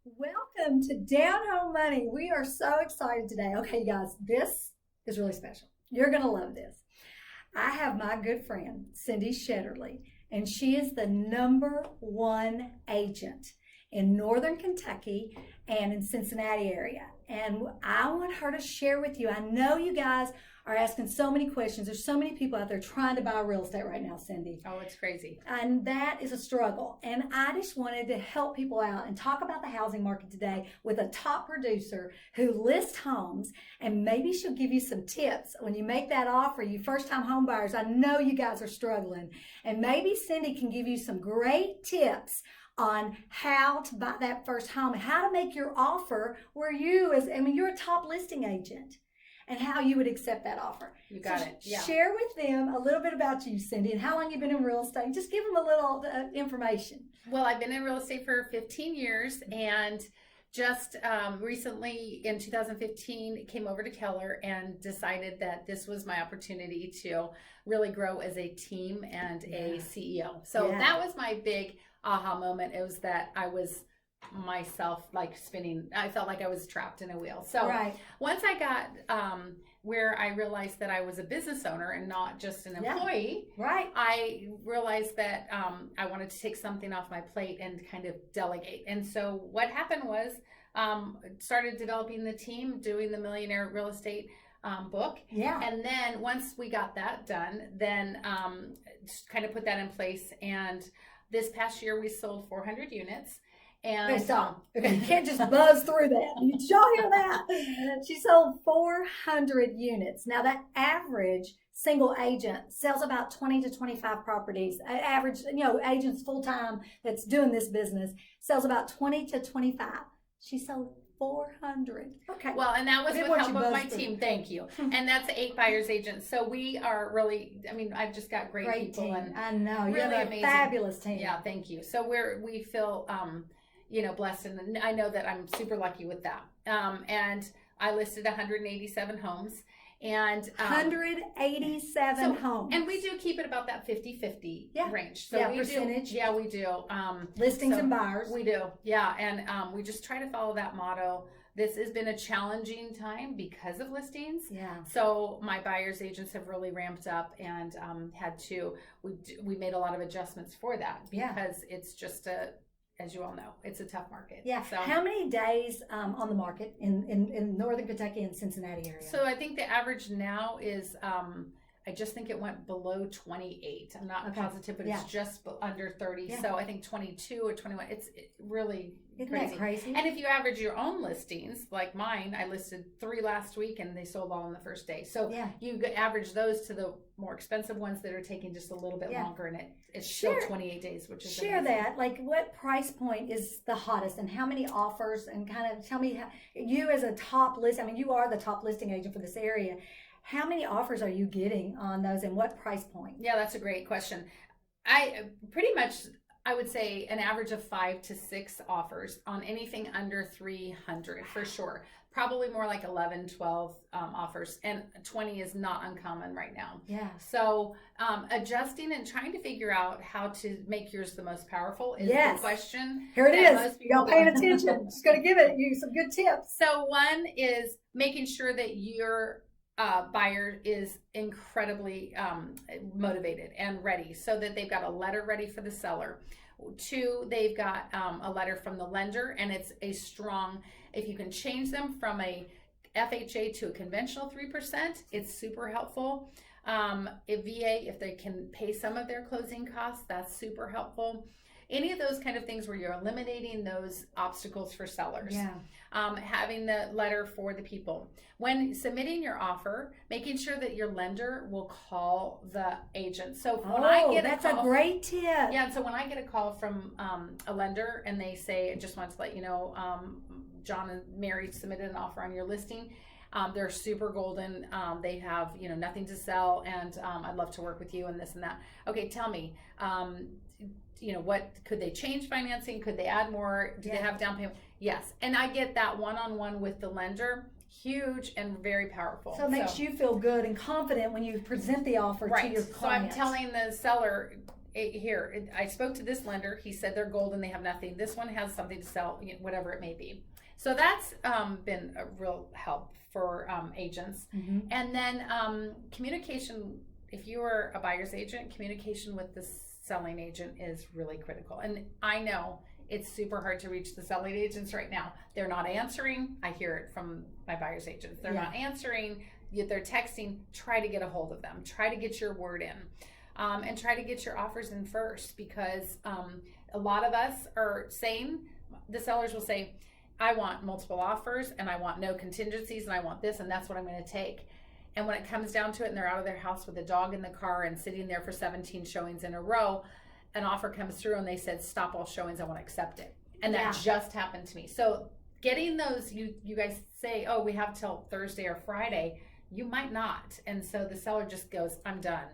Welcome to Down Home Money. We are so excited today. Okay, guys, this is really special. You're going to love this. I have my good friend, Cindy Shetterly, and she is the #1 agent in Northern Kentucky and in Cincinnati area. And I want her to share with you. I know you guys are asking so many questions. There's so many people out there trying to buy real estate right now, Cindy. Oh, it's crazy. And that is a struggle. And I just wanted to help people out and talk about the housing market today with a top producer who lists homes, and maybe she'll give you some tips when you make that offer. You first-time home buyers, I know you guys are struggling. And maybe Cindy can give you some great tips on how to buy that first home and how to make your offer where you're a top listing agent, and how you would accept that offer. You got it. Yeah. Share with them a little bit about you, Cindy, and how long you've been in real estate. Just give them a little information. Well, I've been in real estate for 15 years, and just recently in 2015 came over to Keller and decided that this was my opportunity to really grow as a team and a CEO. So that was my big aha moment. It was that I was myself, like spinning. I felt like I was trapped in a wheel. So once I got where I realized that I was a business owner and not just an employee, I realized that I wanted to take something off my plate and kind of delegate. And so what happened was started developing the team, doing the Millionaire Real Estate book. And then once we got that done, then just kind of put that in place. And this past year we sold 400 units. And stop. Okay, you can't just buzz through that. Did y'all hear that? She sold 400 units. Now, that average single agent sells about 20 to 25 properties. Average, agents full-time that's doing this business sells about 20 to 25. She sold 400. Okay. Well, and that was with help of my team. Thank you. And that's 8 buyers agents. So we are really, I've just got great people. Team. And I know. You really have a amazing, fabulous team. Yeah, thank you. So we feel, blessed. And I know that I'm super lucky with that. And I listed 187 homes. And 187 homes. And we do keep it about that 50-50 range. So we percentage. We do. Listings and buyers. We do. Yeah. And we just try to follow that motto. This has been a challenging time because of listings. Yeah. So my buyers agents have really ramped up and we made a lot of adjustments for that because it's just as you all know, it's a tough market. Yeah. So how many days on the market in Northern Kentucky and Cincinnati area? So I think the average now is, I just think it went below 28. I'm not positive, but it's just under 30. Yeah. So I think 22 or 21. It's really crazy. And if you average your own listings, like mine, I listed 3 last week and they sold all on the first day. So you average those to the more expensive ones that are taking just a little bit longer, and it's still 28 days, which is amazing. That. Like, what price point is the hottest, and how many offers? And kind of tell me, you as a top list. You are the top listing agent for this area. How many offers are you getting on those, and what price point? Yeah, that's a great question. I would say an average of 5 to 6 offers on anything under 300 for sure. Probably more like 11, 12 offers, and 20 is not uncommon right now. Yeah. So adjusting and trying to figure out how to make yours the most powerful is the question. Here it is. Y'all paying attention. Just going to give you some good tips. So one is making sure that your buyer is incredibly motivated and ready, so that they've got a letter ready for the seller. 2, they've got a letter from the lender, and it's a strong, if you can change them from a FHA to a conventional 3%, it's super helpful. A VA, if they can pay some of their closing costs, that's super helpful. Any of those kind of things where you're eliminating those obstacles for sellers. Having the letter for the people. When submitting your offer, making sure that your lender will call the agent. So when I get that's a great tip. Yeah, so when I get a call from a lender and they say, I just want to let you know, John and Mary submitted an offer on your listing. They're super golden. They have, nothing to sell, and I'd love to work with you and this and that. Okay, tell me, what could they change financing? Could they add more? Do they have down payment? Yes. And I get that one-on-one with the lender. Huge and very powerful. So it makes you feel good and confident when you present the offer to your client. So I'm telling the seller, I spoke to this lender. He said they're gold and they have nothing. This one has something to sell, whatever it may be. So that's been a real help for agents. And then communication. If you are a buyer's agent, communication with the selling agent is really critical. And I know it's super hard to reach the selling agents right now. They're not answering. I hear it from my buyer's agents. They're not answering. They're texting. Try to get a hold of them. Try to get your word in. And try to get your offers in first, because a lot of us are saying, the sellers will say, I want multiple offers and I want no contingencies and I want this and that's what I'm going to take. And when it comes down to it and they're out of their house with a dog in the car and sitting there for 17 showings in a row, an offer comes through and they said, stop all showings, I want to accept it. And that just happened to me. So getting those, you guys say, oh, we have till Thursday or Friday. You might not. And so the seller just goes, I'm done.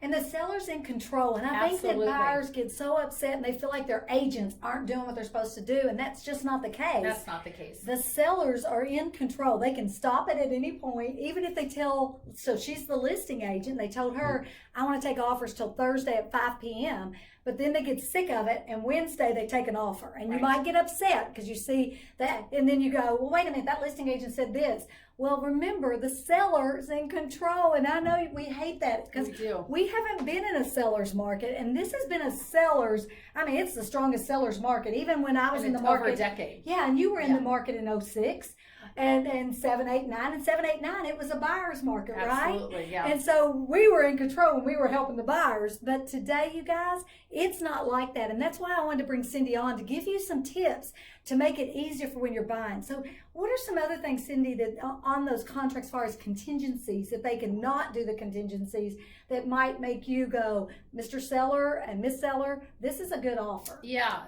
And the seller's in control. And I think that buyers get so upset and they feel like their agents aren't doing what they're supposed to do. And that's just not the case. That's not the case. The sellers are in control. They can stop it at any point, even if they tell, so she's the listing agent. They told her, I want to take offers till Thursday at 5 p.m. But then they get sick of it, and Wednesday they take an offer. And you might get upset because you see that. And then you go, well, wait a minute, that listing agent said this. Well, remember, the seller's in control, and I know we hate that because we haven't been in a seller's market, and this has been a seller's, I mean, it's the strongest seller's market, even when I was in the market. Over a decade. Yeah, and you were in the market in 06. And 7, 8, 9, and 7, 8, 9, it was a buyer's market, right? Absolutely, yeah. And so we were in control and we were helping the buyers. But today, you guys, it's not like that. And that's why I wanted to bring Cindy on to give you some tips to make it easier for when you're buying. So what are some other things, Cindy, that on those contracts as far as contingencies, if they cannot do the contingencies, that might make you go, Mr. Seller and Miss Seller, this is a good offer? Yeah.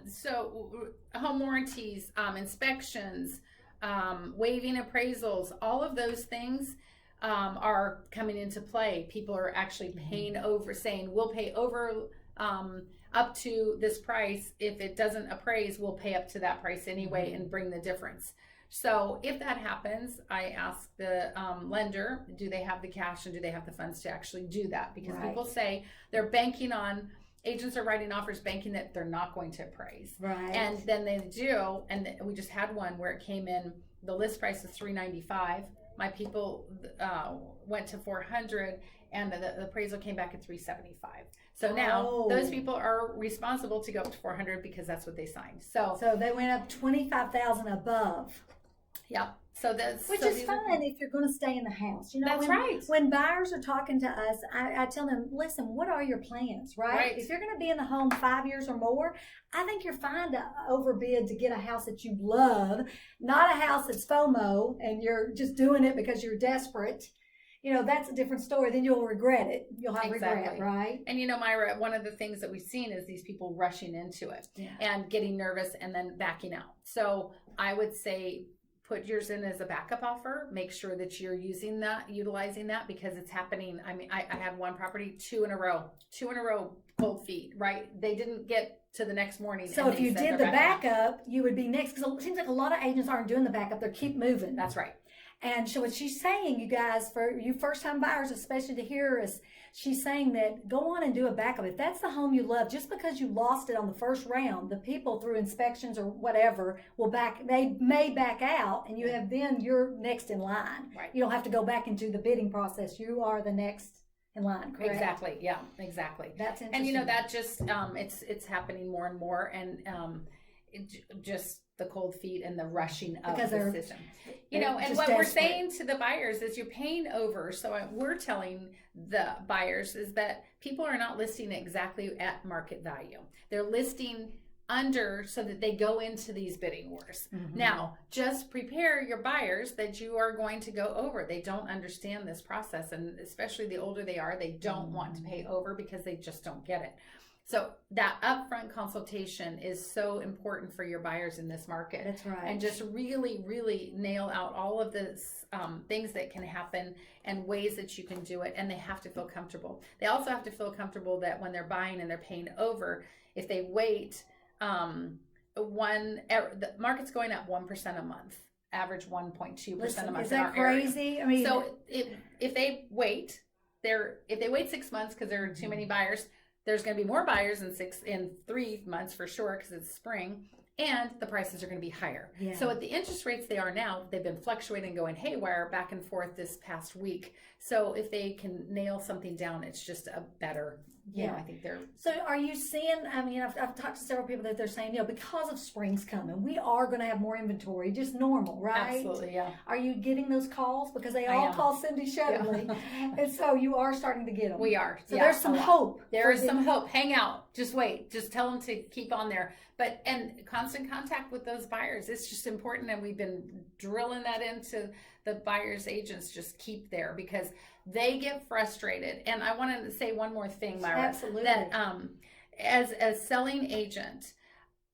So home warranties, inspections, waiving appraisals, all of those things are coming into play. People are actually paying over, saying we'll pay over up to this price. If it doesn't appraise, we'll pay up to that price anyway and bring the difference. So if that happens, I ask the lender, do they have the cash and do they have the funds to actually do that? Because people say they're banking on, agents are writing offers banking that they're not going to appraise. Right. And then they do, and we just had one where it came in, the list price is $395. My people went to $400, and the appraisal came back at $375. So now those people are responsible to go up to $400 because that's what they signed. So they went up $25,000 above. Yeah. So that's which is fine if you're going to stay in the house. You know, that's right. When buyers are talking to us, I tell them, listen, what are your plans, right? If you're going to be in the home 5 years or more, I think you're fine to overbid to get a house that you love, not a house that's FOMO and you're just doing it because you're desperate. You know, that's a different story. Then you'll regret it. You'll have regret, right? And you know, Myra, one of the things that we've seen is these people rushing into it and getting nervous and then backing out. So I would say, put yours in as a backup offer. Make sure that you're utilizing that because it's happening. I mean, I had one property, two in a row, cold feet, right? They didn't get to the next morning. So if you did the backup, you would be next. Because it seems like a lot of agents aren't doing the backup. They keep moving. That's right. And so what she's saying, you guys, for you first-time buyers, especially to hear is, she's saying that go on and do a backup. If that's the home you love, just because you lost it on the first round, the people through inspections or whatever they may back out, and you have then you're next in line. Right. You don't have to go back into the bidding process. You are the next in line, correct? Exactly. Yeah, exactly. That's interesting. And you know, that just it's happening more and more, and just the cold feet and the rushing of the system. You know, and what we're saying to the buyers is you're paying over. So we're telling the buyers is that people are not listing exactly at market value. They're listing under so that they go into these bidding wars. Now, just prepare your buyers that you are going to go over. They don't understand this process, and especially the older they are, they don't want to pay over because they just don't get it. So that upfront consultation is so important for your buyers in this market. That's right. And just really, really nail out all of the things that can happen and ways that you can do it. And they have to feel comfortable. They also have to feel comfortable that when they're buying and they're paying over, if they wait, the market's going up 1% a month, average 1.2% a month. Is that crazy? Area. I mean, so if they wait, if they wait 6 months because there are too many buyers, there's going to be more buyers in 3 months for sure, because it's spring, and the prices are going to be higher. Yeah. So at the interest rates they are now, they've been fluctuating, going haywire back and forth this past week. So if they can nail something down, it's just a better, I think they're. So are you seeing, I mean, I've talked to several people that they're saying, because of spring's coming, we are going to have more inventory, just normal, right? Absolutely, yeah. Are you getting those calls? Because they all call Cindy Shetterly. Yeah. And so you are starting to get them. We are. So there's some hope. There is some hope. Hang out. Just wait. Just tell them to keep on there. And constant contact with those buyers. It's just important. And we've been drilling that into the buyers' agents. Just keep there, because they get frustrated. And I want to say one more thing, Myra. Absolutely. That as a selling agent,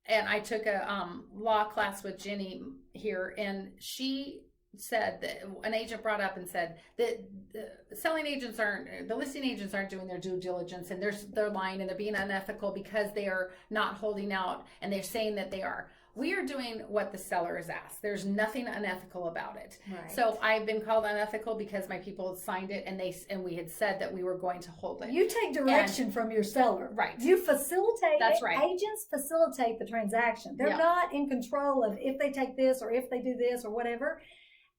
and I took a law class with Jenny here, and she said that an agent brought up and said that the listing agents aren't doing their due diligence, and they're lying and they're being unethical because they are not holding out, and they're saying that they are. We are doing what the seller has asked. There's nothing unethical about it. Right. So I've been called unethical because my people had signed it, and we had said that we were going to hold it. You take direction from your seller. Right. You facilitate. That's right. Agents facilitate the transaction. They're not in control of if they take this or if they do this or whatever.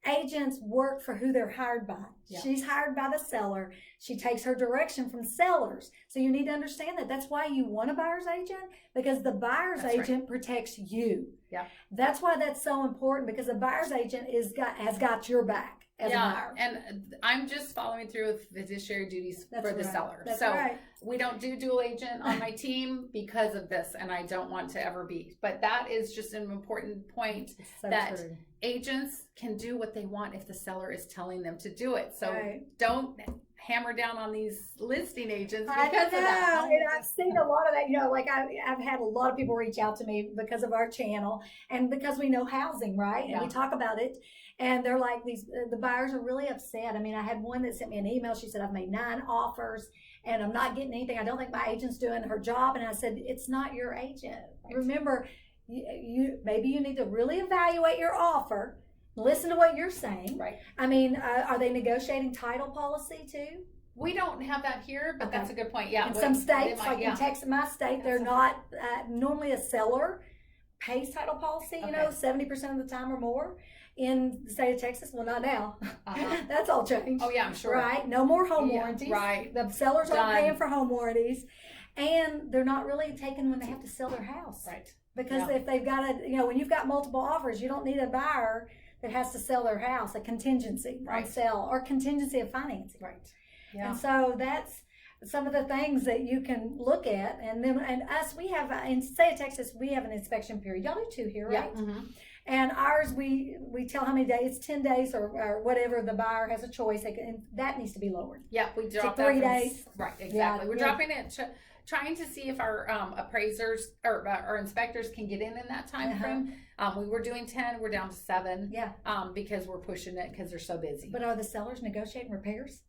Agents work for who they're hired by. Yeah. She's hired by the seller. She takes her direction from sellers. So you need to understand that. That's why you want a buyer's agent, because the buyer's agent protects you. Yeah. That's why that's so important, because the buyer's agent has got your back as a buyer. And I'm just following through with fiduciary duties for the seller. That's so right. We don't do dual agent on my team because of this, and I don't want to ever be. But that is just an important point, that true. Agents can do what they want if the seller is telling them to do it. So don't hammer down on these listing agents because of that. And I've seen a lot of that, like I've had a lot of people reach out to me because of our channel and because we know housing, right? And we talk about it. And they're like, the buyers are really upset. I mean, I had one that sent me an email. She said, I've made 9 offers and I'm not getting anything. I don't think my agent's doing her job. And I said, it's not your agent. Right. Remember, maybe you need to really evaluate your offer. Listen to what you're saying. Right. I mean, are they negotiating title policy too? We don't have that here, but that's a good point. Yeah. In some states, like in Texas, my state, they're not normally a seller pays title policy, 70% of the time or more. In the state of Texas, well, not now. That's all changed. Oh, yeah, I'm sure. Right? No more home warranties. Right. The sellers aren't paying for home warranties. And they're not really taken when they have to sell their house. Right. Because if they've got when you've got multiple offers, you don't need a buyer that has to sell their house, a contingency on sale or contingency of financing. Right. Yeah. And so that's some of the things that you can look at. And then, we have, in the state of Texas, we have an inspection period. Y'all do too here, right? Yeah. Mm-hmm. And ours, we tell how many days, 10 days or whatever, the buyer has a choice. That needs to be lowered. Yeah, we drop to 3 days. Right, exactly. We're dropping it, trying to see if our appraisers or our inspectors can get in that time frame. We were doing 10, we're down to 7. Yeah. Because we're pushing it because they're so busy. But are the sellers negotiating repairs?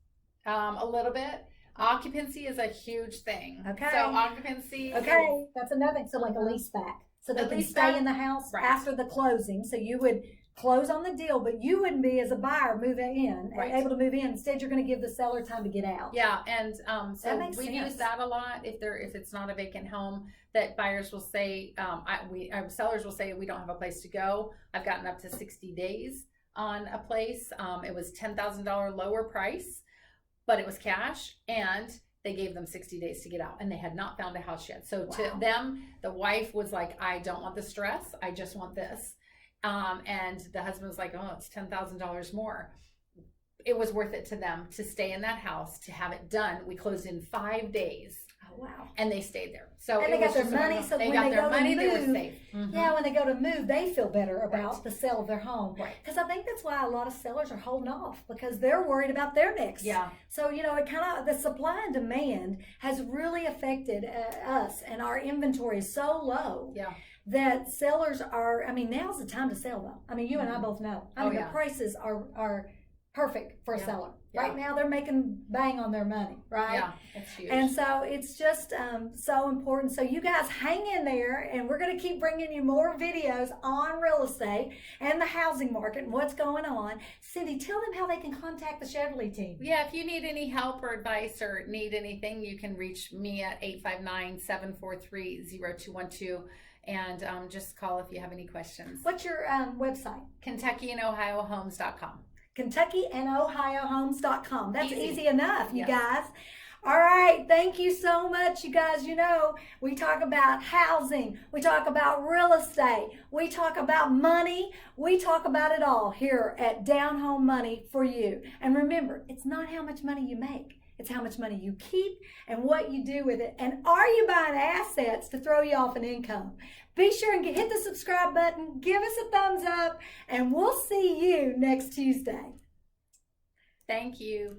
A little bit. Occupancy is a huge thing. Okay. So occupancy. Okay, that's another thing. So like a lease back. So they can stay in the house after the closing. So you would close on the deal, but you wouldn't be, as a buyer, moving in, able to move in. Instead, you're going to give the seller time to get out. Yeah, and so we use that a lot. If it's not a vacant home, that buyers will say, sellers will say, we don't have a place to go. I've gotten up to 60 days on a place. It was $10,000 lower price, but it was cash, and they gave them 60 days to get out, and they had not found a house yet. So to them, the wife was like, I don't want the stress. I just want this. And the husband was like, oh, it's $10,000 more. It was worth it to them to stay in that house, to have it done. We closed in 5 days. Oh, wow. And they stayed there. So and they got their money. So they when got they their go money, to they move, were safe. Mm-hmm. Yeah, when they go to move, they feel better about the sale of their home. Right. Because I think that's why a lot of sellers are holding off, because they're worried about their next. Yeah. So, it kind of, the supply and demand has really affected us, and our inventory is so low. Yeah. That sellers are, now's the time to sell though. You and I both know. The prices are perfect for a Yeah. seller. Yeah. Right now they're making bang on their money, right? Yeah, it's huge. And so it's just so important. So you guys hang in there, and we're going to keep bringing you more videos on real estate and the housing market and what's going on. Cindy, tell them how they can contact the Chevrolet team. Yeah, if you need any help or advice or need anything, you can reach me at 859-743-0212 and just call if you have any questions. What's your website? KentuckyandOhioHomes.com. KentuckyandOhioHomes.com. That's easy enough, you Yes. guys. All right. Thank you so much, you guys. You know, we talk about housing. We talk about real estate. We talk about money. We talk about it all here at Down Home Money for you. And remember, it's not how much money you make. It's how much money you keep and what you do with it. And are you buying assets to throw you off an income? Be sure and hit the subscribe button. Give us a thumbs up. And we'll see you next Tuesday. Thank you.